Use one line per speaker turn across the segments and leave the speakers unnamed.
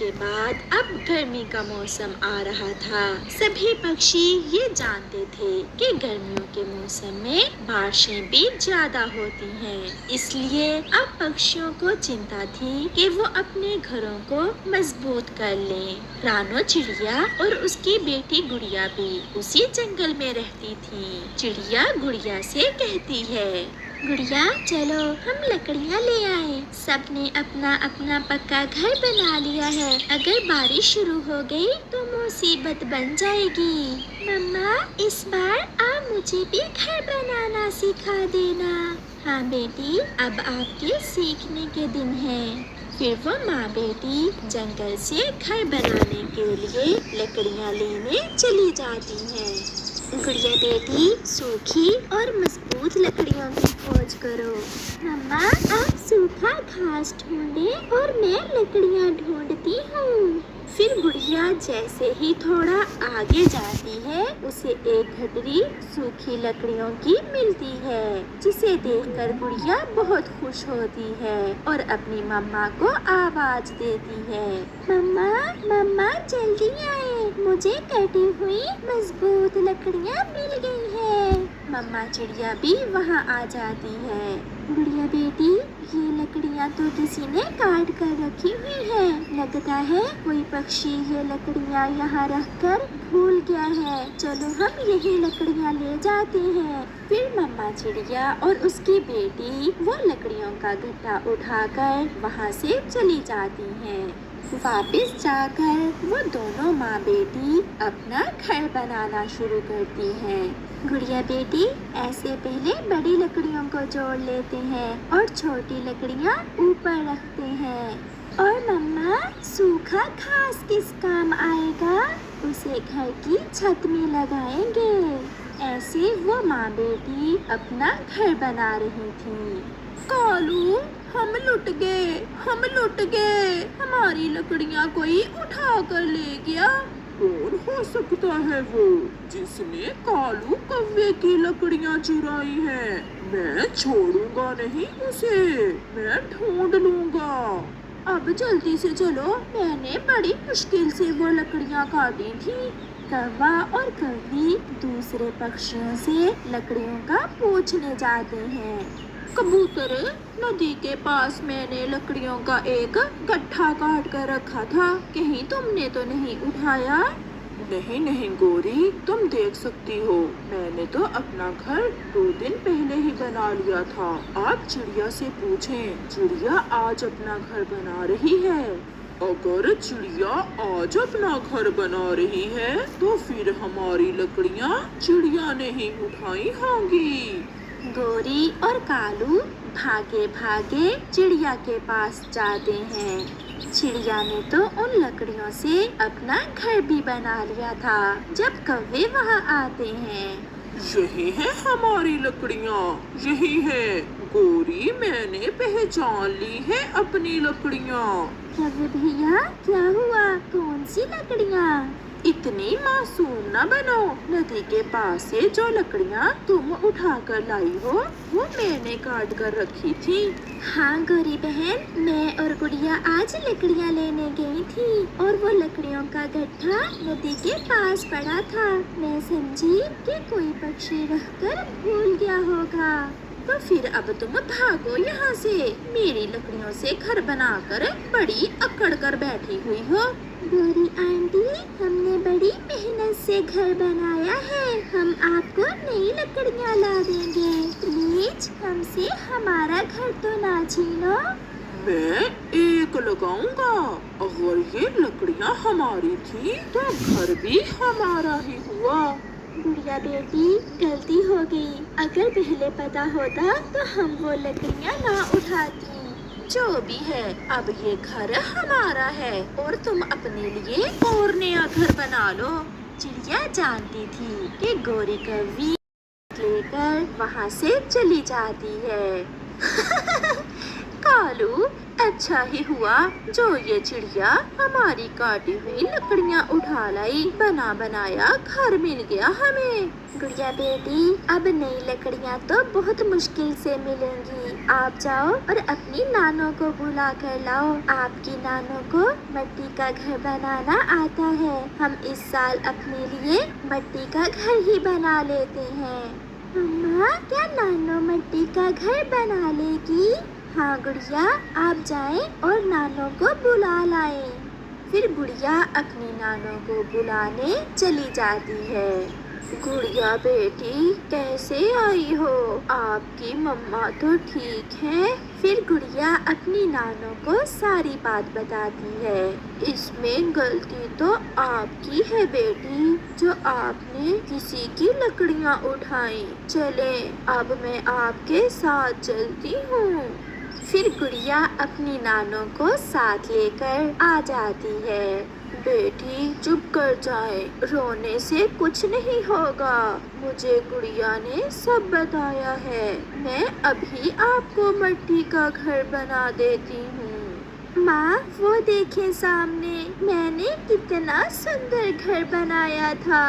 के बाद अब गर्मी का मौसम आ रहा था। सभी पक्षी ये जानते थे कि गर्मियों के मौसम में बारिशें भी ज्यादा होती हैं। इसलिए अब पक्षियों को चिंता थी कि वो अपने घरों को मजबूत कर लें। रानो चिड़िया और उसकी बेटी गुड़िया भी उसी जंगल में रहती थी। चिड़िया गुड़िया से कहती है, गुड़िया चलो हम लकड़ियाँ ले आए। सबने अपना अपना पक्का घर बना लिया है। अगर बारिश शुरू हो गई तो मुसीबत बन जाएगी। मम्मा इस बार आप मुझे भी घर बनाना सिखा देना। हाँ बेटी, अब आपके सीखने के दिन हैं। फिर वो माँ बेटी जंगल से घर बनाने के लिए लकड़ियाँ लेने चली जाती हैं। गुड़िया बेटी सूखी और मजबूत लकड़ियों की खोज करो। मम्मा आप सूखा घास ढूंढे और मैं लकड़ियाँ ढूंढती हूँ। फिर गुड़िया जैसे ही थोड़ा आगे जाती है उसे एक गठरी सूखी लकड़ियों की मिलती है, जिसे देखकर गुड़िया बहुत खुश होती है और अपनी मम्मा को आवाज देती है, मम्मा मम्मा जल्दी आए, मुझे कटी हुई मजबूत लकड़ियाँ मिल गई है। मम्मा चिड़िया भी वहाँ आ जाती है। गुड़िया बेटी ये लकड़ियाँ तो किसी ने काट कर रखी हुई है। लगता है कोई पक्षी ये लकड़ियाँ यहाँ रखकर भूल गया है। चलो हम यही लकड़ियाँ ले जाते हैं। फिर मम्मा चिड़िया और उसकी बेटी वो लकड़ियों का गट्टा उठाकर वहाँ से चली जाती हैं। वापस जाकर वो दोनों माँ बेटी अपना घर बनाना शुरू करती हैं। गुड़िया बेटी ऐसे पहले बड़ी लकड़ियों को जोड़ लेते हैं और छोटी लकड़ियाँ ऊपर रखते हैं। और मम्मा सूखा घास किस काम आएगा? उसे घर की छत में लगाएंगे। ऐसे वो माँ बेटी अपना घर बना रही थी। कालू हम लुट गए, हमारी लकड़ियाँ कोई उठा कर ले गया।
कौन हो सकता है वो जिसने कालू कौवे की लकड़ियाँ चुराई हैं? मैं छोड़ूंगा नहीं उसे, मैं ढूंढ लूंगा।
अब जल्दी से चलो, मैंने बड़ी मुश्किल से वो लकड़ियाँ काटी थी। कौवा और कौवी दूसरे पक्षियों से लकड़ियों का पूछने जाते हैं। कबूतर नदी के पास मैंने लकड़ियों का एक गट्ठा काट कर रखा था, कहीं तुमने तो नहीं उठाया?
नहीं गोरी, तुम देख सकती हो, मैंने तो अपना घर 2 दिन पहले ही बना लिया था। आप चिड़िया से पूछें, चिड़िया आज अपना घर बना रही है। अगर चिड़िया आज अपना घर बना रही है तो फिर हमारी लकड़ियाँ चिड़िया ने ही उठाई होंगी।
गोरी और कालू भागे भागे चिड़िया के पास जाते हैं। चिड़िया ने तो उन लकड़ियों से अपना घर भी बना लिया था। जब कौवे वहाँ आते हैं,
यही है हमारी लकड़ियाँ, यही है गोरी, मैंने पहचान ली है अपनी लकड़ियाँ।
कौवे भैया क्या हुआ, कौन सी लकड़ियाँ?
इतनी मासूम न बनो, नदी के पास से जो लकड़ियाँ तुम उठा कर लाई हो वो मैंने काट कर रखी थी।
हाँ गोरी बहन, मैं और गुड़िया आज लकड़ियाँ लेने गई थी और वो लकड़ियों का गट्ठा नदी के पास पड़ा था। मैं समझी कि कोई पक्षी रखकर भूल गया होगा। तो फिर अब तुम भागो यहाँ से, मेरी लकड़ियों से घर बनाकर बड़ी अकड़ कर बैठी हुई हो। गोरी आंटी, हमने बड़ी मेहनत से घर बनाया है, हम आपको नई लकड़ियाँ ला देंगे। प्लीज हमसे हमारा घर तो ना छीनो।
मैं एक लगाऊंगा, अगर ये लकड़ियाँ हमारी थी तो घर भी हमारा ही हुआ।
गुड़िया बेटी गलती हो गई, अगर पहले पता होता तो हम वो लकड़ियाँ ना उठाती।
जो भी है अब ये घर हमारा है और तुम अपने लिए और नया घर बना लो।
चिड़िया जानती थी कि गोरी कौवी लेकर वहाँ से चली जाती है।
कालू
اچھا ہی ہوا جو یہ چڑیا ہماری کاٹی ہوئی لکڑیاں اٹھا لائی، بنا بنایا گھر مل گیا ہمیں۔ گڑیا بیٹی اب نئی لکڑیاں تو بہت مشکل سے ملیں گی، آپ جاؤ اور اپنی نانوں کو بلا کر لاؤ، آپ کی نانوں کو مٹی کا گھر بنانا آتا ہے، ہم اس سال اپنے لیے مٹی کا گھر ہی بنا لیتے ہیں۔ مما کیا نانو مٹی کا گھر بنا لے گی؟ ہاں گڑیا، آپ جائیں اور نانوں کو بلا لائیں۔ پھر گڑیا اپنی نانوں کو بلانے چلی جاتی ہے۔ گڑیا بیٹی کیسے آئی ہو؟ آپ کی مما تو ٹھیک ہے؟ پھر گڑیا اپنی نانوں کو ساری بات بتاتی ہے۔ اس میں غلطی تو آپ کی ہے بیٹی، جو آپ نے کسی کی لکڑیاں اٹھائیں، چلیں اب میں آپ کے ساتھ چلتی ہوں۔ پھر گڑیا اپنی نانوں کو ساتھ لے کر آ جاتی ہے۔ بیٹی چپ کر جائیں، رونے سے کچھ نہیں ہوگا، مجھے گڑیا نے سب بتایا ہے، میں ابھی آپ کو مٹی کا گھر بنا دیتی ہوں۔ ماں وہ دیکھیں سامنے، میں نے کتنا سندر گھر بنایا تھا،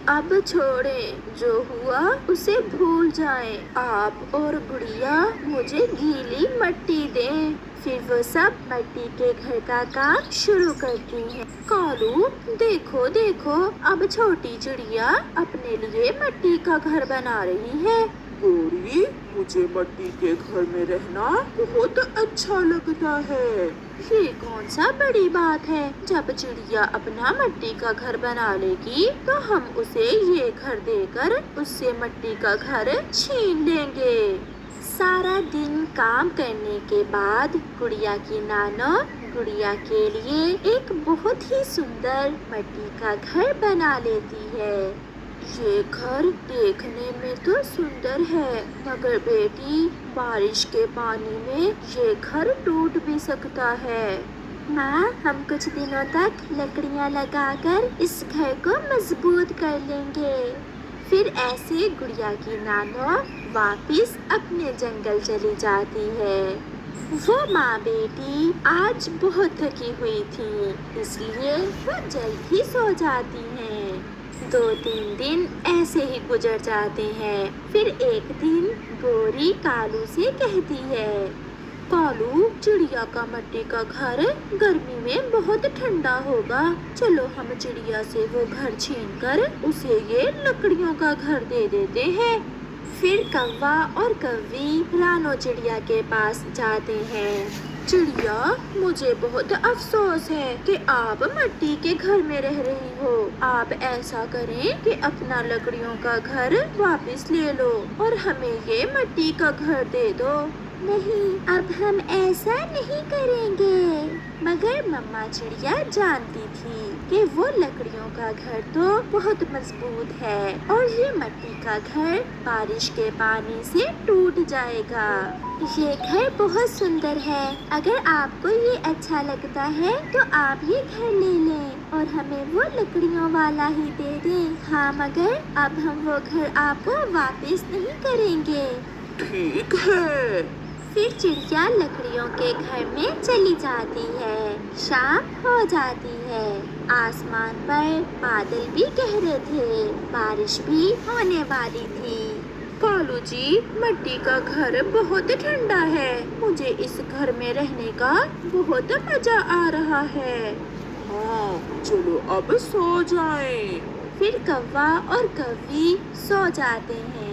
اب چھوڑیں، جو ہوا اسے بھول جائیں، آپ اور گڑیا مجھے گیلی مٹی دیں۔ پھر وہ سب مٹی کے گھر کا کام شروع کرتی ہیں۔ کالو دیکھو دیکھو، اب چھوٹی چڑیا اپنے لیے مٹی کا گھر بنا رہی ہے۔
گوری مجھے مٹی کے گھر میں رہنا بہت اچھا لگتا ہے۔
یہ کون سا بڑی بات ہے، جب چڑیا اپنا مٹی کا گھر بنا لے گی تو ہم اسے یہ گھر دے کر اس سے مٹی کا گھر چھین لیں گے۔ سارا دن کام کرنے کے بعد گڑیا کی نانو گڑیا کے لیے ایک بہت ہی سندر مٹی کا گھر بنا لیتی ہے۔ یہ گھر دیکھنے میں تو سندر ہے، مگر بیٹی بارش کے پانی میں یہ گھر ٹوٹ بھی سکتا ہے۔ ماں ہم کچھ دنوں تک لکڑیاں لگا کر اس گھر کو مضبوط کر لیں گے۔ پھر ایسے گڑیا کی نانو واپس اپنے جنگل چلی جاتی ہے۔ وہ ماں بیٹی آج بہت تھکی ہوئی تھی، اس لیے وہ جلد ہی سو جاتی ہیں۔ 2-3 دن ایسے ہی گزر جاتے ہیں۔ پھر ایک دن گوری کالو سے کہتی ہے، کالو چڑیا کا مٹی کا گھر گرمی میں بہت ٹھنڈا ہوگا، چلو ہم چڑیا سے وہ گھر چھین کر اسے یہ لکڑیوں کا گھر دے دیتے ہیں۔ پھر کوا اور کوی رانو چڑیا کے پاس جاتے ہیں۔ چڑیا مجھے بہت افسوس ہے کہ آپ مٹی کے گھر میں رہ رہی ہو، آپ ایسا کریں کہ اپنا لکڑیوں کا گھر واپس لے لو اور ہمیں یہ مٹی کا گھر دے دو۔ نہیں اب ہم ایسا نہیں کریں گے، مگر مما چڑیا جانتی تھی کہ وہ لکڑیوں کا گھر تو بہت مضبوط ہے اور یہ مٹی کا گھر بارش کے پانی سے ٹوٹ جائے گا۔ یہ گھر بہت سندر ہے، اگر آپ کو یہ اچھا لگتا ہے تو آپ یہ گھر لے لیں اور ہمیں وہ لکڑیوں والا ہی دے دیں۔ ہاں مگر اب ہم وہ گھر آپ کو واپس نہیں کریں گے۔
ٹھیک ہے۔
پھر چڑیا لکڑیوں کے گھر میں چلی جاتی ہے۔ شام ہو جاتی ہے، آسمان پر بادل بھی گہرے تھے، بارش بھی ہونے والی تھی۔
کالو جی مٹی کا گھر بہت ٹھنڈا ہے، مجھے اس گھر میں رہنے کا بہت مزہ آ رہا ہے۔ ہاں چلو اب سو جائیں۔
پھر کوا اور کوی سو جاتے ہیں۔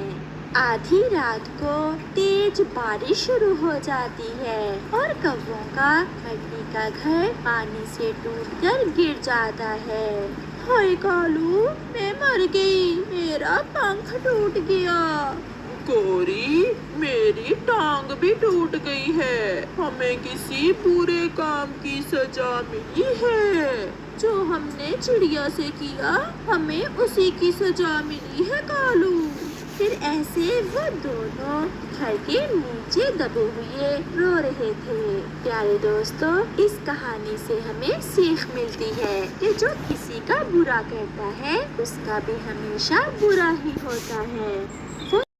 آدھی رات کو تیز بارش شروع ہو جاتی ہے اور کووں کا مٹی کا گھر پانی سے ٹوٹ کر گر جاتا ہے۔
ہائے کالو میں مر گئی، میرا پنکھ ٹوٹ گیا۔ گوری میری ٹانگ بھی ٹوٹ گئی ہے، ہمیں کسی برے کام کی سزا ملی ہے، جو ہم نے چڑیا سے کیا ہمیں اسی کی سزا ملی ہے کالو۔
پھر ایسے وہ دونوں گھر کے نیچے دبے ہوئے رو رہے تھے۔ پیارے دوستو، اس کہانی سے ہمیں سیکھ ملتی ہے کہ جو کسی کا برا کرتا ہے اس کا بھی ہمیشہ برا ہی ہوتا ہے۔